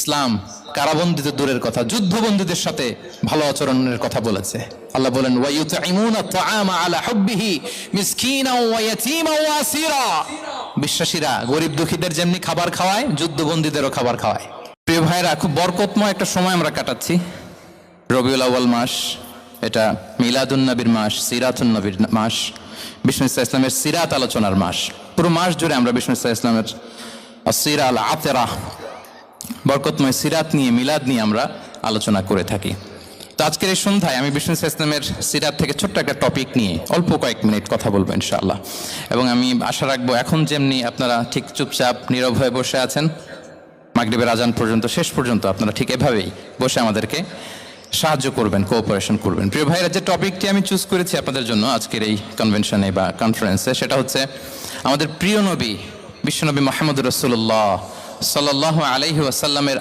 ইসলাম কারাবন্দী তো দূরের কথা, যুদ্ধবন্দীদের সাথে ভালো আচরণের কথা বলেছে। আল্লাহ বলেন ওয়ায়ুতঈমুনা আত-তাআমা আলা হুব্বিহি মিসকিনাও ওয়া ইয়াতীমান ওয়া আসীরা। বিশ্বাসীরা গরিব দুঃখীদের যেমনি খাবার খাওয়ায়, যুদ্ধবন্দীদেরও খাবার খাওয়ায়। প্রিয় ভাইরা, খুব বরকতময় একটা সময় আমরা কাটাচ্ছি। রবিউল আউয়াল মাস, এটা মিলাদুন নবীর মাস, সিরাতুন নবীর মাস, বিষ্ণু ইসা ইসলামের সিরাত আলোচনার মাস। পুরো মাস জুড়ে আমরা বিষ্ণু ইসা ইসলামের আসিরা আল আতেরা, বরকতময় সিরাত নিয়ে, মিলাদ নিয়ে আমরা আলোচনা করে থাকি। তো আজকের এই সন্ধ্যায় আমি বিষ্ণু ইসা ইসলামের সিরাত থেকে ছোট্ট একটা টপিক নিয়ে অল্প কয়েক মিনিট কথা বলবো ইনশাআল্লাহ। এবং আমি আশা রাখবো এখন যেমনি আপনারা ঠিক চুপচাপ নীরব হয়ে বসে আছেন মাগরিবের আজান পর্যন্ত, শেষ পর্যন্ত আপনারা ঠিক এভাবেই বসে আমাদেরকে সাহায্য করবেন, কোঅপারেশন করবেন। প্রিয় ভাইরা, যে টপিকটি আমি চুজ করেছি আপনাদের জন্য আজকের এই কনভেনশনে বা কনফারেন্সে, সেটা হচ্ছে আমাদের প্রিয় নবী বিশ্বনবী মুহাম্মদ রাসূলুল্লাহ সাল্লাল্লাহু আলাইহি ওয়াসাল্লামের